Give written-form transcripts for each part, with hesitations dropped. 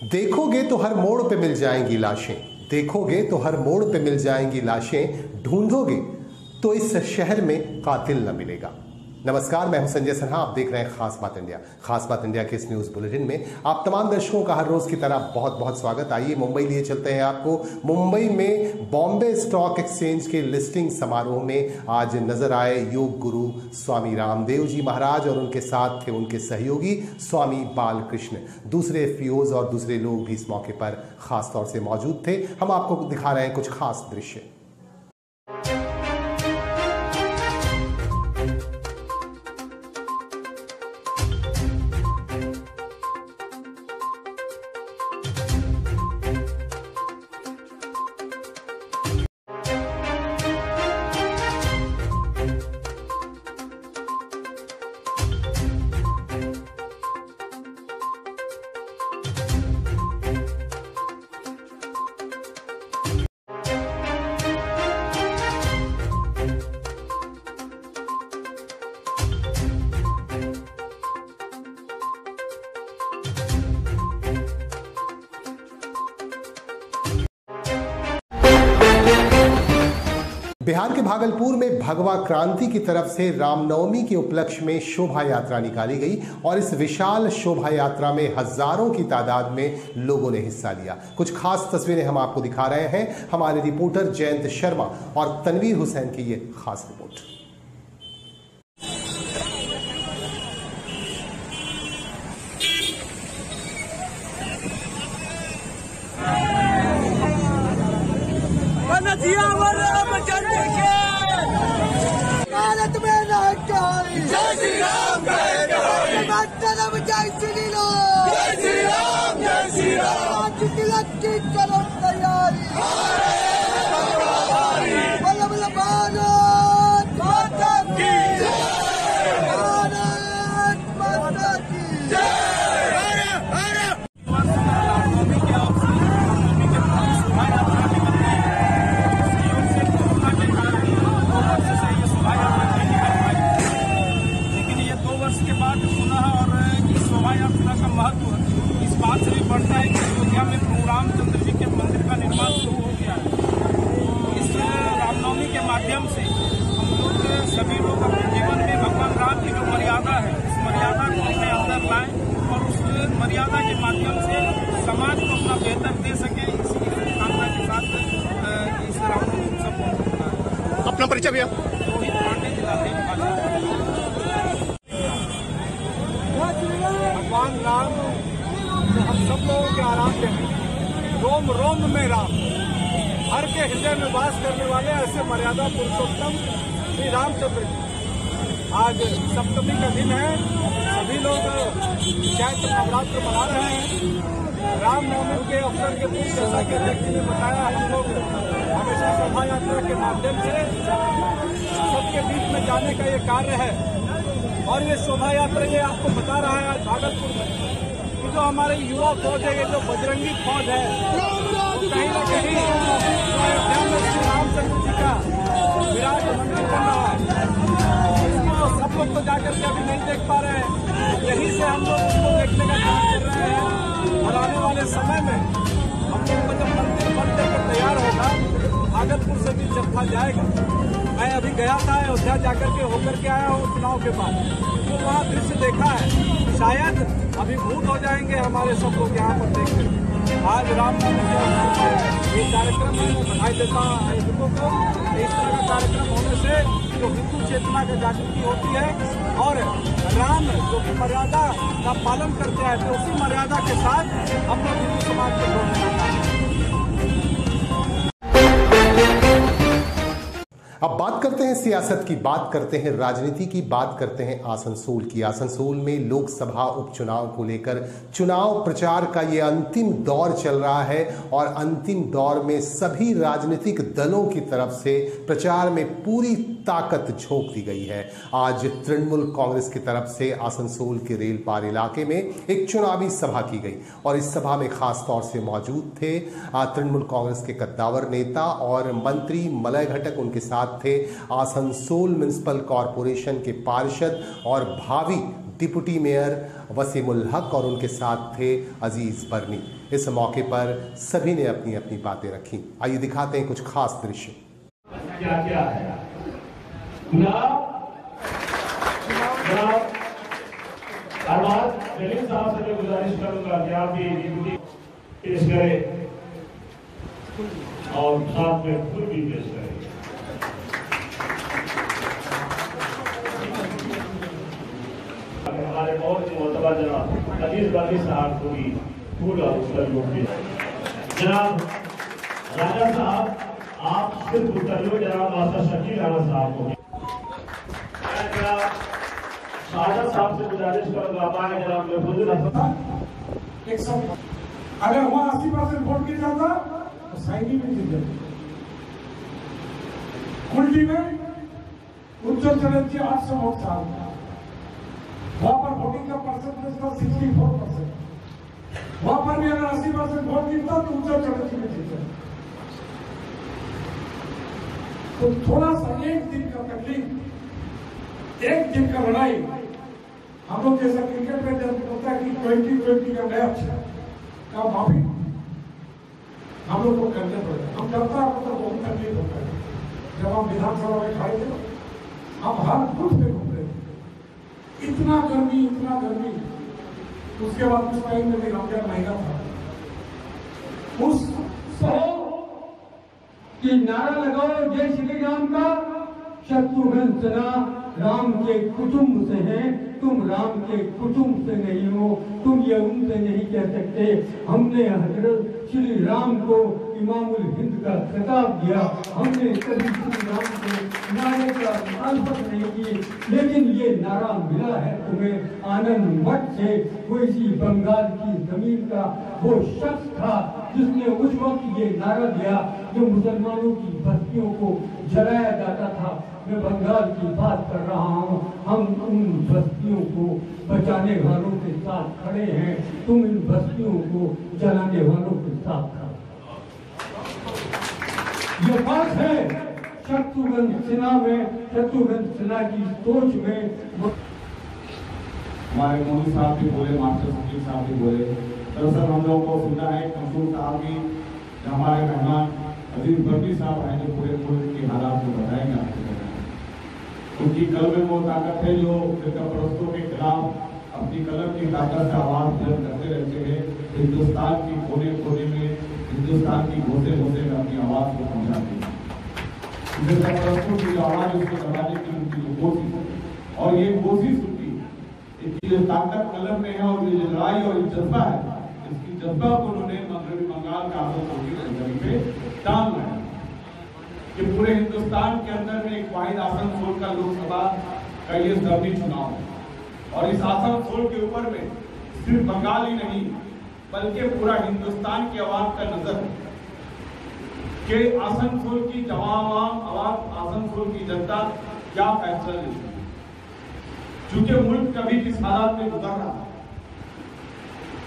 देखोगे तो हर मोड़ पे मिल जाएंगी लाशें, देखोगे तो हर मोड़ पे मिल जाएंगी लाशें, ढूंढोगे तो इस शहर में कातिल न मिलेगा। नमस्कार, मैं हूं संजय सिन्हा। आप देख रहे हैं खास बात इंडिया। खास बात इंडिया के इस न्यूज बुलेटिन में आप तमाम दर्शकों का हर रोज की तरह बहुत बहुत स्वागत। आइए मुंबई लिए चलते हैं आपको। मुंबई में बॉम्बे स्टॉक एक्सचेंज के लिस्टिंग समारोह में आज नजर आए योग गुरु स्वामी रामदेव जी महाराज और उनके साथ थे उनके सहयोगी स्वामी बालकृष्ण। दूसरे एफपीओज और दूसरे लोग भी इस मौके पर खास तौर से मौजूद थे। हम आपको दिखा रहे हैं कुछ खास दृश्य। बिहार के भागलपुर में भगवा क्रांति की तरफ से रामनवमी के उपलक्ष्य में शोभा यात्रा निकाली गई और इस विशाल शोभा यात्रा में हजारों की तादाद में लोगों ने हिस्सा लिया। कुछ खास तस्वीरें हम आपको दिखा रहे हैं। हमारे रिपोर्टर जयंत शर्मा और तनवीर हुसैन की ये खास रिपोर्ट। भारत में जय श्री राम, जय श्री राम, जय श्री राम। तिलक की करो तैयारी, बल्लभ भारत माता की जय, भारत माता की जय। के बाद पुनः और इस शोभा यात्रा का महत्व इस बात से भी बढ़ता है कि अयोध्या में प्रभु रामचंद्र जी के मंदिर का निर्माण शुरू हो गया है। इस रामनवमी के माध्यम से हम लोग सभी लोग अपने जीवन में भगवान राम की जो मर्यादा है उस मर्यादा को अपने अंदर लाएं और उस मर्यादा के माध्यम से समाज को अपना बेहतर दे सके। इसी कामना के साथ इस रामनवमी उत्सव को अपना परिचय भैया। रोहित पांडे, जिला भगवान राम जो हम सब लोगों के आराध्य हैं, रोम रोम में राम, हर के हृदय में वास करने वाले ऐसे मर्यादा पुरुषोत्तम श्री रामचंद्र जी। आज सप्तमी का दिन है। सभी लोग चैत्र नवरात्र मना रहे हैं। रामनवमी के अवसर के दिन जैसा कि अध्यक्ष जी ने बताया, हम लोग हमेशा शोभा यात्रा के माध्यम से सबके बीच में जाने का ये कार्य है। और ये शोभा यात्रा ये आपको बता रहा है आज भागलपुर में कि जो हमारे युवा फौज है, ये जो बजरंगी फौज है, तो कहीं न कहीं अयोध्या में श्री रामचंद्र जी का विराट मंदिर बन रहा है। इसको तो सब लोग तो जाकर के अभी नहीं देख पा रहे हैं। यहीं से हम लोग उसको देखने का काम कर रहे हैं और आने वाले समय में हम लोग को जब मंदिर बनने पर तैयार होगा, भागलपुर से भी जत्था जाएगा। मैं अभी गया था अयोध्या जाकर के होकर के आया हूँ चुनाव के बाद, तो वहाँ दृश्य देखा है। शायद अभिभूत हो जाएंगे हमारे सब लोग यहाँ पर देखकर। आज रामनवमी के अवसर पर ये कार्यक्रम है। मैं बधाई देता हूँ आयोजकों को। इस तरह का कार्यक्रम होने से जो हिंदू चेतना की जागृति होती है और राम जो कि मर्यादा का पालन करते हैं, तो उसी मर्यादा के साथ हम लोग हिंदू समाज को जोड़ने का काम करते हैं। अब बात करते हैं सियासत की, बात करते हैं राजनीति की, बात करते हैं आसनसोल की। आसनसोल में लोकसभा उपचुनाव को लेकर चुनाव प्रचार का ये अंतिम दौर चल रहा है और अंतिम दौर में सभी राजनीतिक दलों की तरफ से प्रचार में पूरी ताकत झोंक दी गई है। आज तृणमूल कांग्रेस की तरफ से आसनसोल के रेलपार इलाके में एक चुनावी सभा की गई और इस सभा में खास तौर से मौजूद थे तृणमूल कांग्रेस के कद्दावर नेता और मंत्री मलय घटक। उनके साथ थे आसनसोल म्युनिसिपल कॉरपोरेशन के पार्षद और भावी डिप्टी मेयर वसीमुल हक और उनके साथ थे अजीज बरनी। इस मौके पर सभी ने अपनी अपनी बातें रखी। आइए दिखाते हैं कुछ खास दृश्य। क्या क्या है जलील साहब से मैं गुजारिश करूंगा कि आप भी डिप्टी पेश करें और साथ में फूल भी पेश करें। हमारे बहुत ही मोहतबा जनाब अजीज बरनी साहब को भी फूल और उत्तर योग भी। जनाब राजा साहब आप सिर्फ उत्तर योग जनाब मास्टर शकील राणा साहब को शाहजहां साहब से गुजारिश करूंगा पाए जनाब महफूजुल हसन। एक सब अगर वहां 80% वोट गिर जाता तो साइनी में जीत जाती। कुल्टी में उज्जवल चटर्जी 800 वोट था, वहां पर वोटिंग का परसेंटेज था 64%। वहां पर भी अगर 80% वोट गिरता तो उज्जवल चटर्जी में जीत जाता। तो थोड़ा सा एक दिन का तकलीफ, एक दिन का लड़ाई, हम लोग जैसा क्रिकेट में जब होता है कि 20-20 का मैच का माफी हम लोग को करने पड़े। हम डरता है तो बहुत तकलीफ होता है। जब हम विधानसभा में खड़े थे हम हर बूथ पे घूम रहे थे, इतना गर्मी। उसके बाद उस टाइम में भी रमजान महीना था। उस कि नारा लगाओ जय श्री राम का, शत्रुघ्न सिन्हा राम के कुटुंब से हैं, तुम राम के कुटुंब से नहीं हो, तुम ये उनसे नहीं कह सकते। हमने हजरत श्री राम को इमामुल हिंद का खिताब दिया, हमने कभी श्री राम को नारे का मुखालफत नहीं की, लेकिन ये नारा मिला है तुम्हें आनंद मठ से। वो इसी बंगाल की जमीन का वो शख्स था जिसने उस वक्त ये नारा दिया जो मुसलमानों की बस्तियों को जलाया जाता था। मैं बंगाल की बात कर रहा हूँ। हम उन बस्तियों को बचाने वालों के साथ खड़े हैं, तुम इन बस्तियों को जलाने वालों के साथ खड़े। ये बात है शत्रुघ्न सिन्हा की सोच में। हमारे मोदी साहब भी बोले, मास्टर शकील साहब भी बोले। दरअसल हम लोगों को सुनना है कंसूल साहब भी, हमारे मेहमान अजीज बरनी साहब आए जो पूरे मुल्क के हालात को बताएंगे आपको। उनकी कलम में वो ताकत है जो फिरकापरस्तों के खिलाफ अपनी कलम की ताकत से आवाज बुलंद करते रहते हैं। हिंदुस्तान की कोने कोने में, हिंदुस्तान की घोंसे घोंसे में अपनी आवाज को पहुंचाते हैं। फिरकापरस्तों की जो आवाज उसको दबाने की उनकी जो कोशिश, और ये कोशिश उनकी इनकी जो ताकत कलम में है और ये लड़ाई और जज्बा है, इसकी जज्बा को उन्होंने मगरबी बंगाल का पे डालना है कि पूरे हिंदुस्तान के अंदर में एक वाहिद आसनसोल का लोकसभा का ये जरूरी चुनाव है। और इस आसनसोल के ऊपर में सिर्फ बंगाल ही नहीं बल्कि पूरा हिंदुस्तान की आवाम का नजर है कि आसनसोल की आवाम, आसनसोल की जनता क्या फैसला लेती है। चूंकि मुल्क कभी किस हालात में गुजर रहा है,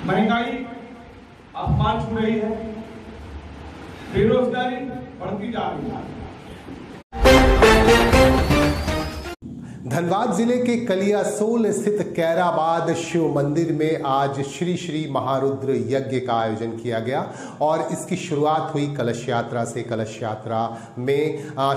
महंगाई आसमान छू रही है, बेरोजगारी बढ़ती जा रही है। धनबाद जिले के कलियासोल स्थित कैराबाद शिव मंदिर में आज श्री श्री महारुद्र यज्ञ का आयोजन किया गया और इसकी शुरुआत हुई कलश यात्रा से। कलश यात्रा में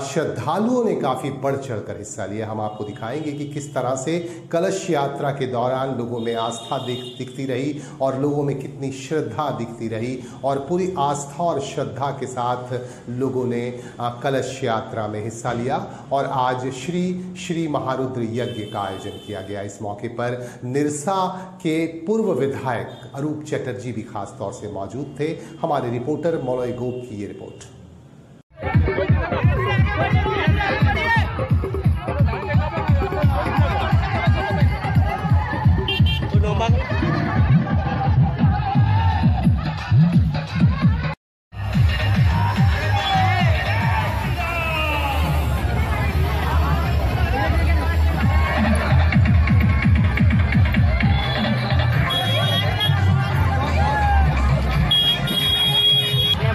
श्रद्धालुओं ने काफ़ी बढ़ चढ़कर हिस्सा लिया। हम आपको दिखाएंगे कि किस तरह से कलश यात्रा के दौरान लोगों में आस्था दिखती रही और लोगों में कितनी श्रद्धा दिखती रही, और पूरी आस्था और श्रद्धा के साथ लोगों ने कलश यात्रा में हिस्सा लिया और आज श्री श्री महारुद्र यज्ञ का आयोजन किया गया। इस मौके पर निरसा के पूर्व विधायक अरूप चटर्जी भी खास तौर से मौजूद थे। हमारे रिपोर्टर मौलवी गोप की ये रिपोर्ट।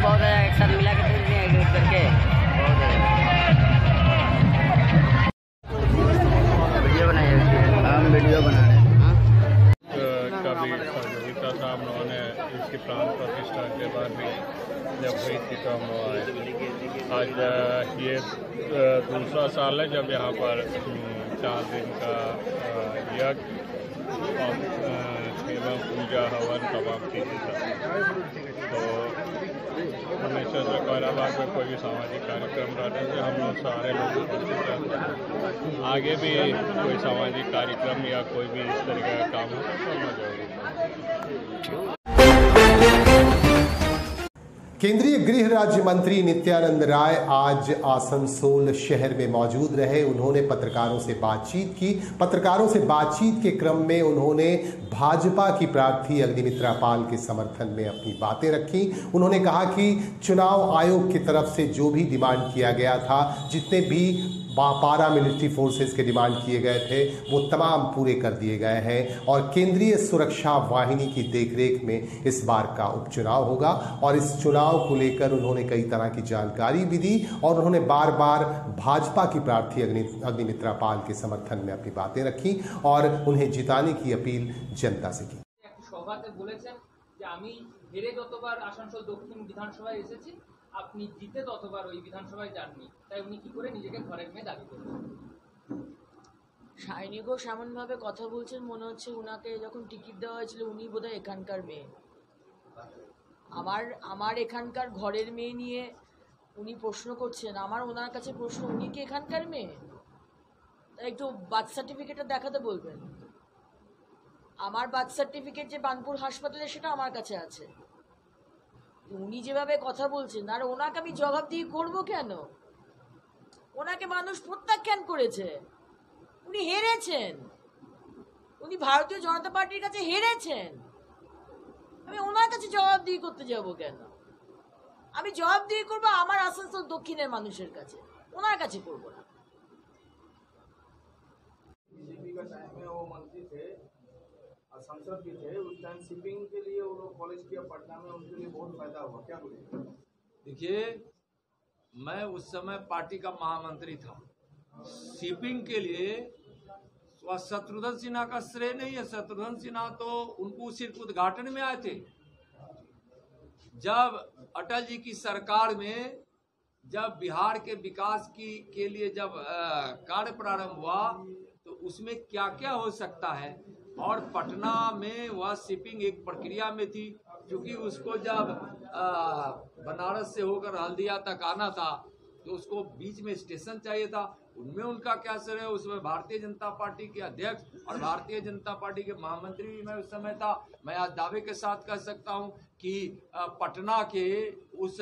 बहुत एक्शन मिला कि करके कार्यक्रम हुआ है। आज ये दूसरा साल है जब यहाँ पर 4 दिन का यज्ञ एवं पूजा हवन तमाम चीज़ें। तो हमेशा से कैराबाग में कोई भी सामाजिक कार्यक्रम रहने से हम लोग सारे लोग उपस्थित रहते हैं। आगे भी कोई सामाजिक कार्यक्रम या कोई भी इस तरीके का काम हो तो करना जरूरी है। केंद्रीय गृह राज्य मंत्री नित्यानंद राय आज आसनसोल शहर में मौजूद रहे। उन्होंने पत्रकारों से बातचीत की। पत्रकारों से बातचीत के क्रम में उन्होंने भाजपा की प्रार्थी अग्निमित्रा पाल के समर्थन में अपनी बातें रखी। उन्होंने कहा कि चुनाव आयोग की तरफ से जो भी डिमांड किया गया था, जितने भी पारा मिलिट्री फोर्सेस के डिमांड किए गए थे, वो तमाम पूरे कर दिए गए हैं और केंद्रीय सुरक्षा वाहिनी की देखरेख में इस बार का उपचुनाव होगा। और इस चुनाव को लेकर उन्होंने कई तरह की जानकारी भी दी और उन्होंने बार बार भाजपा की प्रार्थी अग्निमित्रा पाल के समर्थन में अपनी बातें रखी और उन्हें जिताने की अपील जनता से की। হেরে যতবার আসানসোল দক্ষিণ বিধানসভায় এসেছি, আপনি জিতে ততবার ওই বিধানসভায় যাননি, তাই উনি কি করে নিজেকে ঘরের মেয়ে দাবি করছেন? শাইনি ঘোষ এমনভাবে কথা বলছেন মনে হচ্ছে উনাকে যখন টিকিট দেওয়া হয়েছিল উনি বোধহয় এখানকার মেয়ে। আমার এখানকার ঘরের মেয়ে নিয়ে উনি প্রশ্ন করছেন। আমার ওনার কাছে প্রশ্ন, উনি কি এখানকার মেয়ে? তাই একটু বার্থ সার্টিফিকেটটা দেখাতে বলবেন। আমার বার্থ সার্টিফিকেট যে বানপুর হাসপাতালে সেটা আমার কাছে আছে। উনি যেভাবে কথা বলছেন, আর ওনাকে আমি জবাবদিহি করব কেন? ওনাকে মানুষ প্রত্যাখ্যান করেছে, উনি হেরেছেন, উনি ভারতীয় জনতা পার্টির কাছে হেরেছেন। আমি ওনার কাছে জবাবদিহি করতে যাব কেন? আমি জবাবদিহি করবো আমার আসানসোল দক্ষিণের মানুষের কাছে, ওনার কাছে করবো না। संसद भी थे उस टाइम शिपिंग के लिए वो लोग कॉलेज किया पटना में, उनके लिए बहुत फायदा हुआ। क्या बोलिए? देखिए, मैं उस समय पार्टी का महामंत्री था। शिपिंग के लिए शत्रुघ्न सिन्हा का श्रेय नहीं है। शत्रुघ्न सिन्हा तो उनको सिर्फ उद्घाटन में आए थे। जब अटल जी की सरकार में जब बिहार के विकास के लिए जब कार्य प्रारंभ हुआ तो उसमें क्या क्या हो सकता है, और पटना में वह शिपिंग एक प्रक्रिया में थी, क्योंकि उसको जब बनारस से होकर हल्दिया तक आना था तो उसको बीच में स्टेशन चाहिए था। उनमें उनका क्या सर है, उसमें भारतीय जनता पार्टी के अध्यक्ष और भारतीय जनता पार्टी के महामंत्री भी मैं उस समय था। मैं आज दावे के साथ कह सकता हूं कि पटना के उस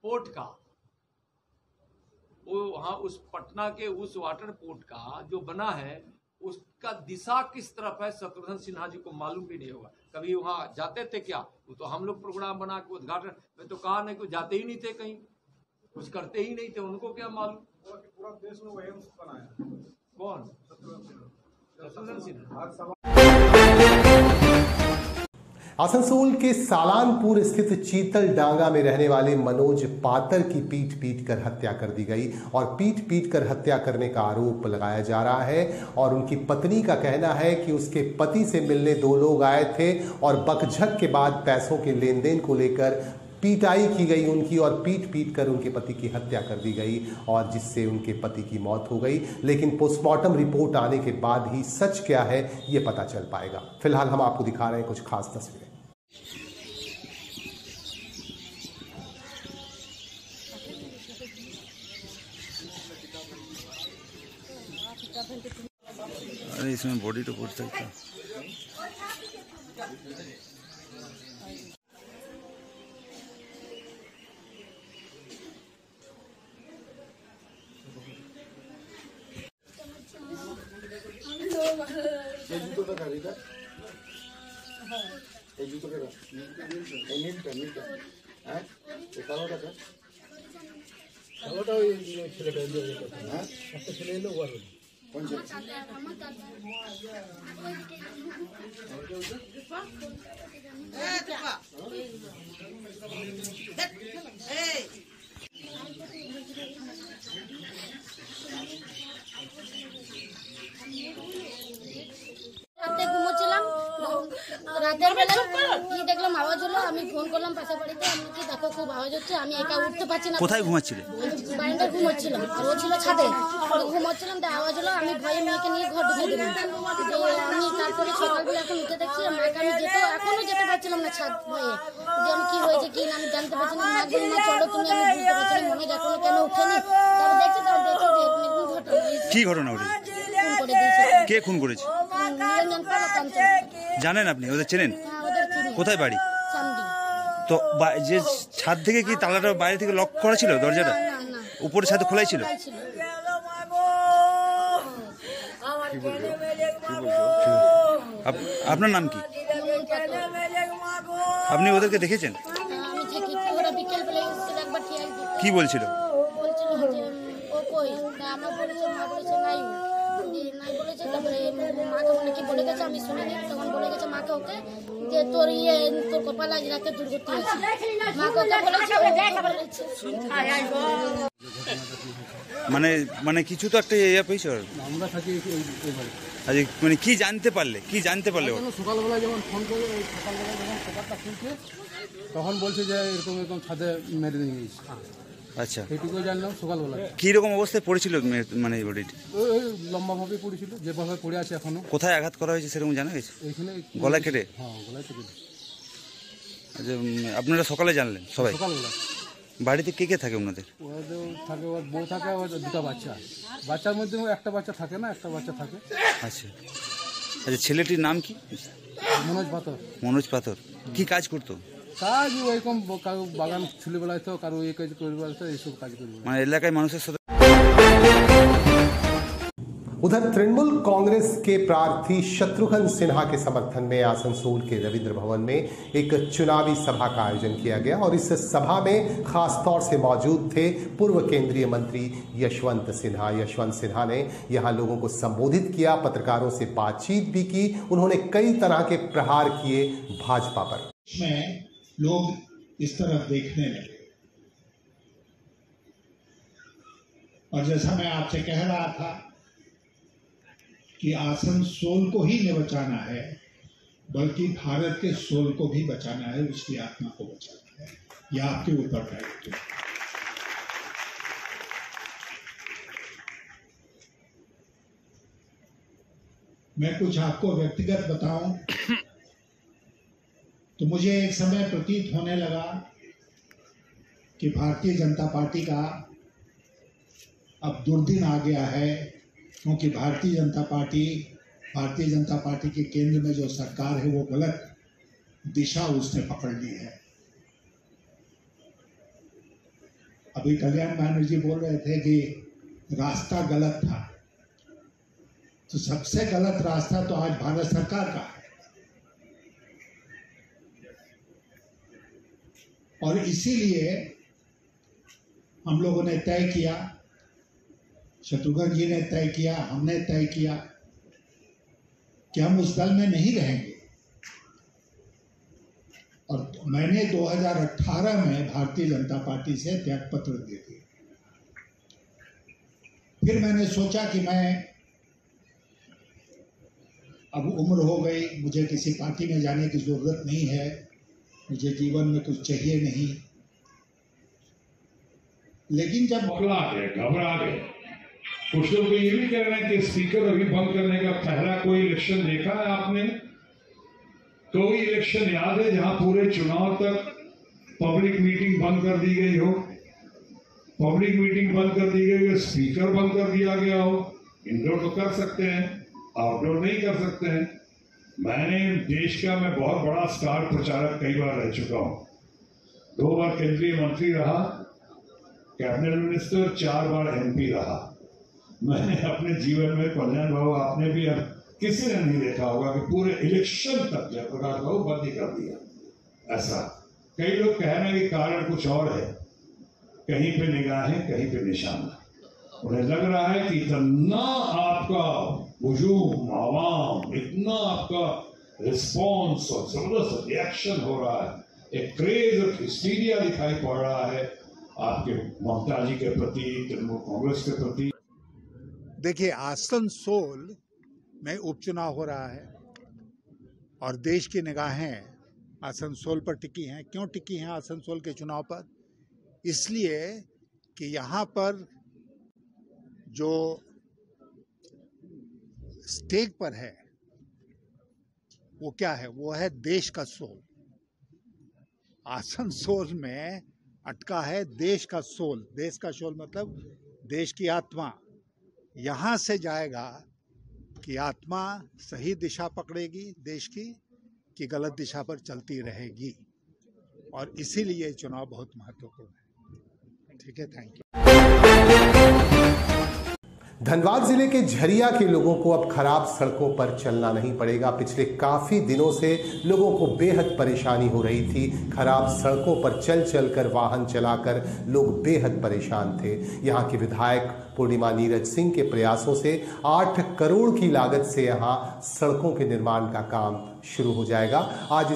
पोर्ट का वहाँ उस पटना के उस वाटर पोर्ट का जो बना है उसका दिशा किस तरफ है, शत्रुघ्न सिन्हा जी को मालूम भी नहीं होगा। कभी वहाँ जाते थे क्या? वो तो हम लोग प्रोग्राम बना के उद्घाटन में तो कहा नहीं, कुछ जाते ही नहीं थे, कहीं कुछ करते ही नहीं थे, उनको क्या मालूम? पूरा देश में वही बनाया कौन? शत्रुघ्न सिन्हा। आसनसोल के सालानपुर स्थित चीतल डांगा में रहने वाले मनोज पातर की पीट कर हत्या कर दी गई और पीट कर हत्या करने का आरोप लगाया जा रहा है। और उनकी पत्नी का कहना है कि उसके पति से मिलने 2 लोग आए थे और बकझक के बाद पैसों के लेन देन को लेकर पीटाई की गई उनकी और पीट कर उनके पति की हत्या कर दी गई और जिससे उनके पति की मौत हो गई। लेकिन पोस्टमार्टम रिपोर्ट आने के बाद ही सच क्या है ये पता चल पाएगा। फिलहाल हम आपको दिखा रहे हैं कुछ खास तस्वीरें। अरे इसमें बॉडी तो पूछ सकता। রাতের বেলা কি দেখলাম আওয়াজ হলো, আমি আমি ফোন করলাম পাশে বাড়িতে, আমি কি দেখো খুব আওয়াজ হচ্ছে, আমি একা উঠতে পারছি না। কোথায় ঘুমাচ্ছিলে? বারান্দায় ঘুমোচ্ছিলাম, আর ও ছিল ছাদে ঘুমোচ্ছিলাম, তাই আওয়াজ হলো, আমি ভয়ে মেয়েকে নিয়ে ঘর ঢুকে দিলাম। আমি তারপরে সকালবেলা এখন উঠে দেখছি মাকে আমি এখনো যেতে পারছিলাম না ছাদ ভয়ে, যে আমি কি হয়েছে কি না আমি জানতে পারছি না। মা বলি, মা চলো তুমি, আমি বুঝতে পারছি না মনে এখনো কেন উঠেনি। তারপর দেখছি যে এরকম ঘটনা। কি ঘটনা ঘটেছে? ফোন করে দিয়েছে। কে খুন করেছে নিরঞ্জন পালা কাঞ্চন। জানেন আপনি? ওদের চেনেন? ওদের চিনি। কোথায় বাড়ি? সামডি। তো যে ছাদ থেকে কি তালাটা বাইরে থেকে লক করা ছিল? দরজাটা উপরে ছাদে খোলাই ছিল? আপনার নাম কি? আপনি ওদেরকে দেখেছেন? আমি দেখি ওরা বিকেল বেলা এসেছিল একবার ঠিক কি বলছিল? বলছিল যে ও কই, আমার বলেছে মা বলেছে নাই বলেছে। তারপরে মাকে মনে কি বলে গেছে আমি শুনিনি, তখন বলে গেছে মাকে ওকে যে তোর কপাল আজ রাতে দুর্গতি হয়েছে। মাকে ওকে বলেছে মানে কিছু তো একটা ইয়ে পেয়েছ? আমরা থাকি আচ্ছা, মানে কি জানতে পারলে? সকালবেলা যেমন ফোন করে, সকালবেলা যখন খবরটা শুনছে তখন বলছে যে এরকম এরকম ছাদে মেরে নিয়ে গেছে। আচ্ছা, এইটুকু জানলাম সকালবেলা। কি রকম অবস্থায় পড়েছিল মানে বডিটি? ওই লম্বাভাবে পড়েছিল, যেভাবে পড়ে আছে এখনো। কোথায় আঘাত করা হয়েছে সেরকম জানা গেছে? এইখানে গলায় কেটে? হ্যাঁ, গলায় কেটে। আচ্ছা, আপনারা সকালে জানলেন সবাই? সকালবেলা। বাড়িতে কে কে থাকে ওনাদের? ওদের থাকে, ওর বউ থাকে, ওর দুটো বাচ্চা। বাচ্চার মধ্যে একটা বাচ্চা থাকে না, একটা বাচ্চা থাকে। আচ্ছা আচ্ছা, ছেলেটির নাম কি? মনোজ পাথর। মনোজ পাথর কি কাজ করতো? কাজ ওইরকম, কারো বাগান ছুলে বেড়াইতো, কারো এই কাজ করে বেড়াইতো, এইসব কাজ করে। মানে এলাকায় মানুষের সাথে। उधर तृणमूल कांग्रेस के प्रार्थी शत्रुघ्न सिन्हा के समर्थन में आसनसोल के रविंद्र भवन में एक चुनावी सभा का आयोजन किया गया और इस सभा में खास तौर से मौजूद थे पूर्व केंद्रीय मंत्री यशवंत सिन्हा ने यहां लोगों को संबोधित किया, पत्रकारों से बातचीत भी की। उन्होंने कई तरह के प्रहार किए भाजपा पर। लोग इस तरफ देखने लगे और जैसा मैं आपसे कह रहा था कि आसनसोल को ही न बचाना है बल्कि भारत के सोल को भी बचाना है, उसकी आत्मा को बचाना है। यह आपके ऊपर दायित्व है। मैं कुछ आपको व्यक्तिगत बताऊं तो मुझे एक समय प्रतीत होने लगा कि भारतीय जनता पार्टी का अब दुर्दिन आ गया है, क्योंकि भारतीय जनता पार्टी के केंद्र में जो सरकार है वो गलत दिशा उसने पकड़ ली है। अभी कल्याण बैनर्जी बोल रहे थे कि रास्ता गलत था, तो सबसे गलत रास्ता तो आज भारत सरकार का है। और इसीलिए हम लोगों ने तय किया, शत्रुघ्न जी ने तय किया, हमने तय किया कि हम उस दल में नहीं रहेंगे। और मैंने 2018 में भारतीय जनता पार्टी से त्यागपत्र दे दिया। फिर मैंने सोचा कि मैं अब उम्र हो गई, मुझे किसी पार्टी में जाने की जरूरत नहीं है, मुझे जीवन में कुछ चाहिए नहीं। लेकिन जब घबरा गए, कुछ लोग ये भी कह रहे हैं कि स्पीकर अभी बंद करने का पहला कोई इलेक्शन देखा है आपने? कोई इलेक्शन याद है जहां पूरे चुनाव तक पब्लिक मीटिंग बंद कर दी गई हो? पब्लिक मीटिंग बंद कर दी गई हो, स्पीकर बंद कर दिया गया हो? इंडोर तो कर सकते हैं, आउटडोर नहीं कर सकते हैं। मैंने देश का मैं बहुत बड़ा स्टार प्रचारक कई बार रह चुका हूं, 2 बार केंद्रीय मंत्री रहा, कैबिनेट मिनिस्टर, 4 बार MP रहा। मैंने अपने जीवन में, कल्याण बाबू आपने भी, किसी ने नहीं देखा होगा कि पूरे इलेक्शन तक जयप्रकाश बाबू बंद ही कर दिया। ऐसा कई लोग कह रहे हैं कि कारण कुछ और है, कहीं पे निगाहें कहीं पे निशाना। उन्हें लग रहा है कि इतना आपका हुजूम, आवाम, इतना आपका रिस्पॉन्स और जबरदस्त रिएक्शन हो रहा है, एक क्रेज और हिस्टीरिया दिखाई पड़ रहा है आपके ममता जी के प्रति, तृणमूल कांग्रेस के प्रति। देखिए, आसनसोल में उपचुनाव हो रहा है और देश की निगाहें आसनसोल पर टिकी हैं। क्यों टिकी हैं आसनसोल के चुनाव पर? इसलिए कि यहाँ पर जो स्टेक पर है वो क्या है? वो है देश का सोल। आसनसोल में अटका है देश का सोल। देश का सोल मतलब देश की आत्मा। यहाँ से जाएगा कि आत्मा सही दिशा पकड़ेगी देश की कि गलत दिशा पर चलती रहेगी, और इसीलिए चुनाव बहुत महत्वपूर्ण है। ठीक है, थैंक यू। धनबाद जिले के झरिया के लोगों को अब खराब सड़कों पर चलना नहीं पड़ेगा। पिछले काफी दिनों से लोगों को बेहद परेशानी हो रही थी। खराब सड़कों पर चल चलकर वाहन चलाकर लोग बेहद परेशान थे। यहाँ के विधायक पूर्णिमा नीरज सिंह के प्रयासों से 8 करोड़ की लागत से यहाँ सड़कों के निर्माण का काम शुरू हो जाएगा। आज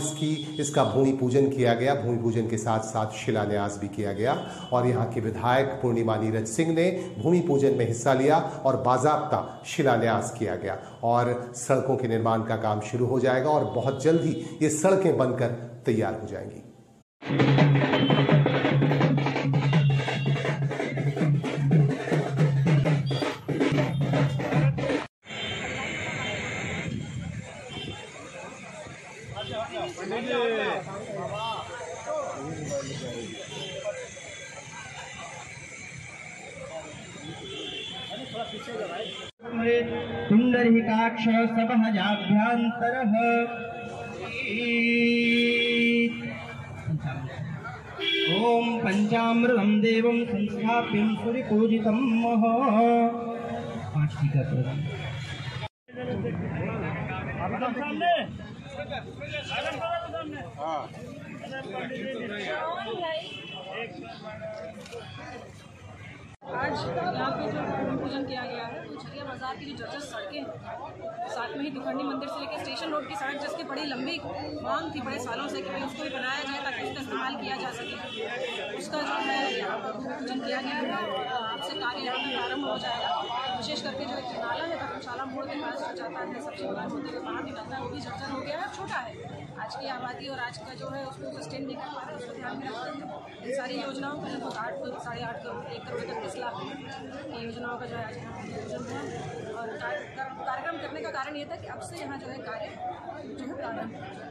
इसका भूमि पूजन किया गया। भूमि पूजन के साथ साथ शिलान्यास भी किया गया और यहाँ के विधायक पूर्णिमा नीरज सिंह ने भूमि पूजन में हिस्सा लिया और बाकायदा शिलान्यास किया गया और सड़कों के निर्माण का काम शुरू हो जाएगा और बहुत जल्द ही ये सड़कें बनकर तैयार हो जाएंगी। पुंडरीकाक्ष सबहजाभ्यन्तरः ओम पंचामृतं देवं संस्थाप्यं सूर्यपूजितं आज यहाँ पे जो भूमि पूजन किया गया है वो झरिया बाजार की जो जर्जर सड़कें हैं, साथ में ही दुखंडी मंदिर से लेकर स्टेशन रोड की सड़क जिसकी बड़ी लंबी मांग थी बड़े सालों से कि भाई उसको भी बनाया जाए ताकि उसका इस्तेमाल किया जा सके, उसका जो है यहाँ पर भूमि पूजन किया गया है और आपसे कार्य यहाँ पर प्रारंभ हो जाएगा। विशेष करके जो एक नाला है धर्मशाला मोड़ के पास जो जाता है सब्जी बाजार होते हुए बाहर निकलता है वो भी जर्जर हो गया है, छोटा है। आज की आबादी और आज का जो है उसको सस्टेन नहीं कर पा रहा है, उसको ध्यान में रखते हुए इन सारी योजनाओं का लगभग 8 करोड़ 1 करोड़ तक 30 लाख की योजनाओं का जो है आज यहाँ पूजन हुआ और कार्यक्रम करने का कारण ये था कि अब से यहाँ जो है कार्य जो है प्रारंभ हो जाए।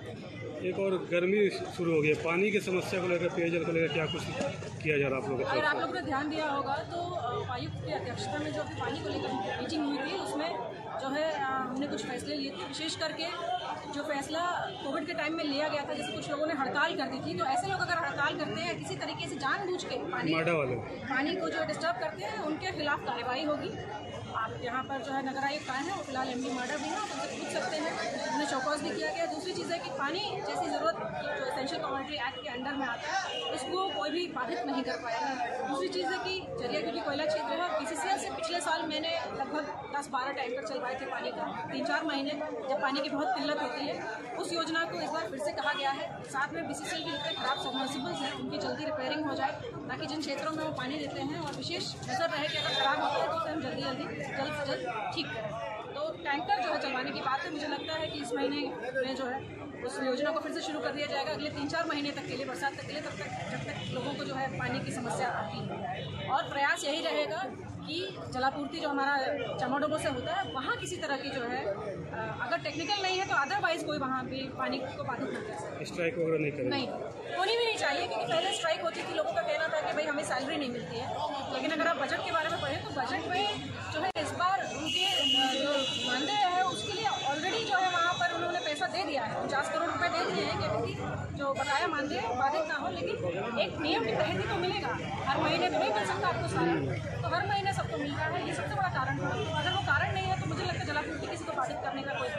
एक और गर्मी शुरू हो गई है, पानी की समस्या को लेकर पेयजल को लेकर क्या कुछ किया जा रहा है आप लोगों? अगर आप लोगों ने ध्यान दिया होगा तो उपायुक्त की अध्यक्षता में जो अभी पानी को लेकर मीटिंग हुई थी उसमें जो है हमने कुछ फैसले लिए थे। विशेष करके जो फैसला कोविड के टाइम में लिया गया था, जैसे कुछ लोगों ने हड़ताल कर दी थी, तो ऐसे लोग अगर हड़ताल करते हैं किसी तरीके से जानबूझ के पानी को जो डिस्टर्ब करते हैं उनके खिलाफ कार्रवाई होगी। आप यहाँ पर जो है नगर आयुक्त आए हैं, वो फिलहाल एमडी माडा भी हैं, उनसे पूछ सकते हैं। उन्हें चौकस भी किया गया। दूसरी चीज़ है कि पानी जैसी ज़रूरत जो एसेंशियल कमोडिटी एक्ट के अंडर में आता है उसको कोई भी बाधित नहीं कर पाएगा। दूसरी चीज़ है कि झरिया क्योंकि कोयला क्षेत्र है, BCCL से पिछले साल मैंने लगभग 10-12 टैंकर चलवाए थे पानी का 3-4 महीने जब पानी की बहुत किल्लत होती है। उस योजना को इस बार फिर से कहा गया है। साथ में BCCL के जितने खराब सबमर्सिबल्स हैं उनकी जल्दी रिपेयरिंग हो जाए ताकि जिन क्षेत्रों में वो पानी देते हैं और विशेष नजर रहे कि अगर खराब होता है तो उसे हम जल्द से जल्द ठीक करें। तो टैंकर जो है चलवाने की बात है, मुझे लगता है कि इस महीने में जो है उस योजना को फिर से शुरू कर दिया जाएगा अगले 3-4 महीने तक के लिए, बरसात तक के लिए, तब तक जब तक लोगों को जो है पानी की समस्या आती है। और प्रयास यही रहेगा कि जलापूर्ति जो हमारा चमोडोबो से होता है वहाँ किसी तरह की जो है अगर टेक्निकल नहीं है तो अदरवाइज कोई वहाँ भी पानी को बाधित नहीं कर सकता। स्ट्राइक वगैरह नहीं करें? नहीं, होनी भी नहीं चाहिए क्योंकि पहले स्ट्राइक होती थी, लोगों का कहना था कि भाई हमें सैलरी नहीं मिलती है। लेकिन अगर आप बजट के बारे में पढ़ें तो बजट में जो है इस बार उनके जो मानदेय है उसके लिए ऑलरेडी जो है वहाँ पर उन्होंने पैसा दे दिया है, 50 करोड़ रुपए दे दिए हैं क्योंकि जो बकाया मानदेय बाधित ना हो। लेकिन एक नियम के तहत ही तो मिलेगा, हर महीने तो नहीं मिल सकता आपको सारा, तो हर महीने सबको मिल रहा है। ये सबसे बड़ा कारण है। अगर वो कारण नहीं है तो मुझे लगता है जलापूर्ति किसी को बाधित करने का कोई